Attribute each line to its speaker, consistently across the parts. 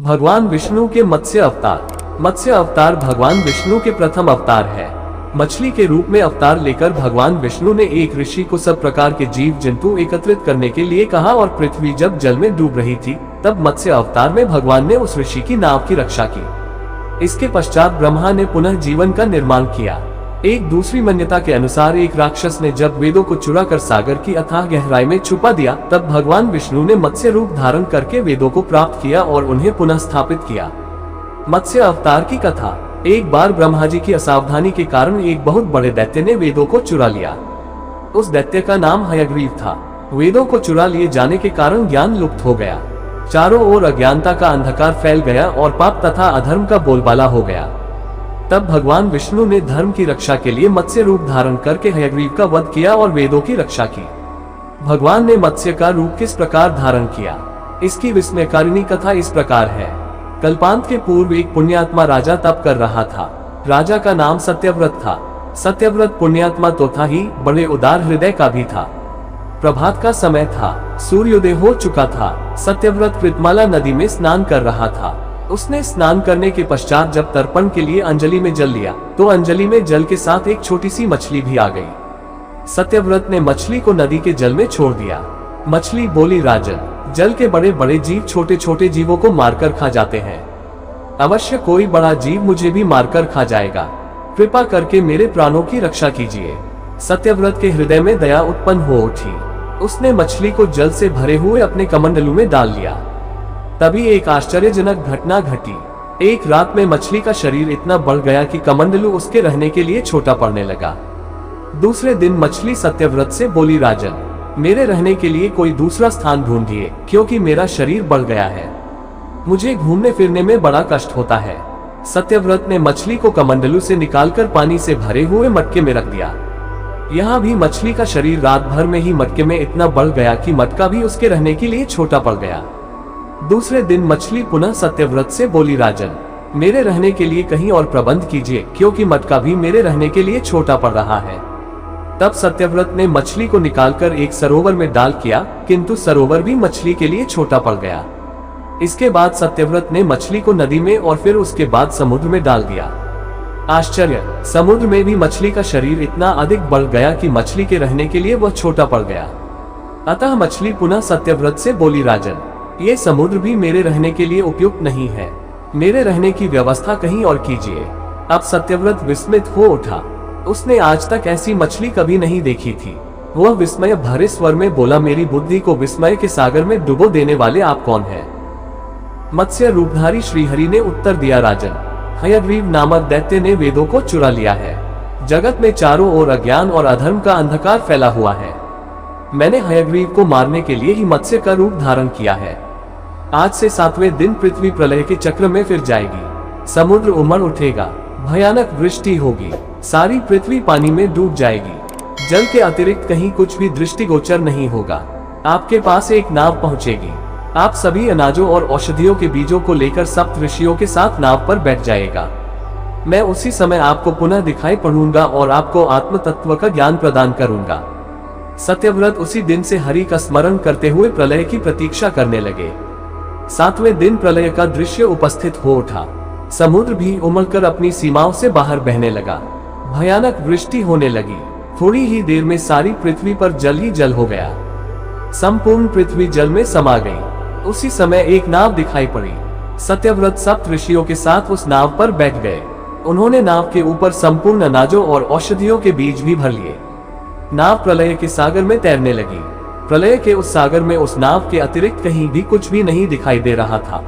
Speaker 1: भगवान विष्णु के मत्स्य अवतार। मत्स्य अवतार भगवान विष्णु के प्रथम अवतार है। मछली के रूप में अवतार लेकर भगवान विष्णु ने एक ऋषि को सब प्रकार के जीव जंतु एकत्रित करने के लिए कहा और पृथ्वी जब जल में डूब रही थी तब मत्स्य अवतार में भगवान ने उस ऋषि की नाव की रक्षा की। इसके पश्चात ब्रह्मा ने पुनः जीवन का निर्माण किया। एक दूसरी मान्यता के अनुसार एक राक्षस ने जब वेदों को चुरा कर सागर की अथाह गहराई में छुपा दिया तब भगवान विष्णु ने मत्स्य रूप धारण करके वेदों को प्राप्त किया और उन्हें पुनः स्थापित किया। मत्स्य अवतार की कथा। एक बार ब्रह्मा जी की असावधानी के कारण एक बहुत बड़े दैत्य ने वेदों को चुरा लिया। उस दैत्य का नाम हयग्रीव था। वेदों को चुरा लिए जाने के कारण ज्ञान लुप्त हो गया। चारों ओर अज्ञानता का अंधकार फैल गया और पाप तथा अधर्म का बोलबाला हो गया। तब भगवान विष्णु ने धर्म की रक्षा के लिए मत्स्य रूप धारण करके हयग्रीव का वध किया और वेदों की रक्षा की। भगवान ने मत्स्य का रूप किस प्रकार धारण किया, इसकी विस्मयकारिणी कथा इस प्रकार है। कल्पांत के पूर्व एक पुण्यात्मा राजा तप कर रहा था। राजा का नाम सत्यव्रत था। सत्यव्रत पुण्यात्मा तो था ही, बड़े उदार हृदय का भी था। प्रभात का समय था, सूर्योदय हो चुका था। सत्यव्रत कृतमाला नदी में स्नान कर रहा था। उसने स्नान करने के पश्चात जब तर्पण के लिए अंजलि में जल लिया तो अंजलि में जल के साथ एक छोटी सी मछली भी आ गई। सत्यव्रत ने मछली को नदी के जल में छोड़ दिया। मछली बोली, राजन, जल के बड़े बड़े जीव छोटे छोटे जीवों को मारकर खा जाते हैं। अवश्य कोई बड़ा जीव मुझे भी मारकर खा जाएगा। कृपा करके मेरे प्राणों की रक्षा कीजिए। सत्यव्रत के हृदय में दया उत्पन्न हो उठी। उसने मछली को जल से भरे हुए अपने कमंडलू में डाल लिया। तभी एक आश्चर्यजनक घटना घटी। एक रात में मछली का शरीर इतना बढ़ गया कि कमंडलू उसके रहने के लिए छोटा पड़ने लगा। दूसरे दिन मछली सत्यव्रत से बोली, राजन, मेरे रहने के लिए कोई दूसरा स्थान ढूंढिए, क्योंकि मेरा शरीर बढ़ गया है। मुझे घूमने फिरने में बड़ा कष्ट होता है। सत्यव्रत ने मछली को कमंडलू से निकालकर पानी से भरे हुए मटके में रख दिया। यहाँ भी मछली का शरीर रात भर में ही मटके में इतना बढ़ गया कि मटका भी उसके रहने के लिए छोटा पड़ गया। दूसरे दिन मछली पुनः सत्यव्रत से बोली, राजन, मेरे रहने के लिए कहीं और प्रबंध कीजिए, क्योंकि मटका भी मेरे रहने के लिए छोटा पड़ रहा है। तब सत्यव्रत ने मछली को निकालकर एक सरोवर में डाल किया, किंतु सरोवर भी मछली के लिए छोटा पड़ गया। इसके बाद सत्यव्रत ने मछली को नदी में और फिर उसके बाद समुद्र में डाल दिया। आश्चर्य, समुद्र में भी मछली का शरीर इतना अधिक बढ़ गया कि मछली के रहने के लिए वह छोटा पड़ गया। अतः मछली पुनः सत्यव्रत से बोली, राजन, ये समुद्र भी मेरे रहने के लिए उपयुक्त नहीं है। मेरे रहने की व्यवस्था कहीं और कीजिए। अब सत्यव्रत विस्मित हो उठा। उसने आज तक ऐसी मछली कभी नहीं देखी थी। वह विस्मय भरे स्वर में बोला, मेरी बुद्धि को विस्मय के सागर में डुबो देने वाले आप कौन हैं? मत्स्य रूपधारी श्रीहरि ने उत्तर दिया, राजन, हयग्रीव नामक दैत्य ने वेदों को चुरा लिया है। जगत में चारों ओर अज्ञान और अधर्म का अंधकार फैला हुआ है। मैंने हयग्रीव को मारने के लिए ही मत्स्य का रूप धारण किया है। आज से 7वें दिन पृथ्वी प्रलय के चक्र में फिर जाएगी। समुद्र उमड़ उठेगा, भयानक वृष्टि होगी, सारी पृथ्वी पानी में डूब जाएगी। जल के अतिरिक्त कहीं कुछ भी दृष्टिगोचर नहीं होगा। आपके पास एक नाव पहुंचेगी। आप सभी अनाजों और औषधियों के बीजों को लेकर सप्त ऋषियों के साथ नाव पर बैठ जाएगा। मैं उसी समय आपको पुनः दिखाई पड़ूंगा और आपको आत्म तत्व का ज्ञान प्रदान करूंगा। सत्यव्रत उसी दिन से हरि का स्मरण करते हुए प्रलय की प्रतीक्षा करने लगे। 7वें दिन प्रलय का दृश्य उपस्थित हो उठा। समुद्र भी उमड़कर अपनी सीमाओं से बाहर बहने लगा। भयानक वृष्टि होने लगी। थोड़ी ही देर में सारी पृथ्वी पर जल ही जल हो गया। संपूर्ण पृथ्वी जल में समा गई। उसी समय एक नाव दिखाई पड़ी। सत्यव्रत सप्त ऋषियों के साथ उस नाव पर बैठ गए। उन्होंने नाव के ऊपर संपूर्ण अनाजों और औषधियों के बीज भी भर लिए। नाव प्रलय के सागर में तैरने लगी। प्रलय के उस सागर में उस नाव के अतिरिक्त कहीं भी कुछ भी नहीं दिखाई दे रहा था।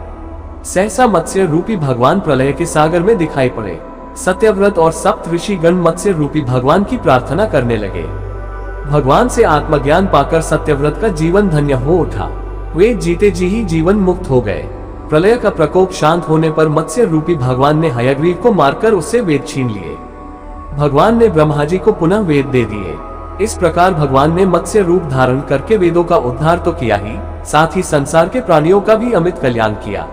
Speaker 1: सहसा मत्स्य रूपी भगवान प्रलय के सागर में दिखाई पड़े। सत्यव्रत और सप्त ऋषि गण मत्स्य रूपी भगवान की प्रार्थना करने लगे। भगवान से आत्मज्ञान पाकर सत्यव्रत का जीवन धन्य हो उठा। वे जीते जी ही जीवन मुक्त हो गए। प्रलय का प्रकोप शांत होने पर मत्स्य रूपी भगवान ने हयग्रीव को मारकर उससे वेद छीन लिए। भगवान ने ब्रह्मा जी को पुनः वेद दे दिए। इस प्रकार भगवान ने मत्स्य रूप धारण करके वेदों का उद्धार तो किया ही, साथ ही संसार के प्राणियों का भी अमित कल्याण किया।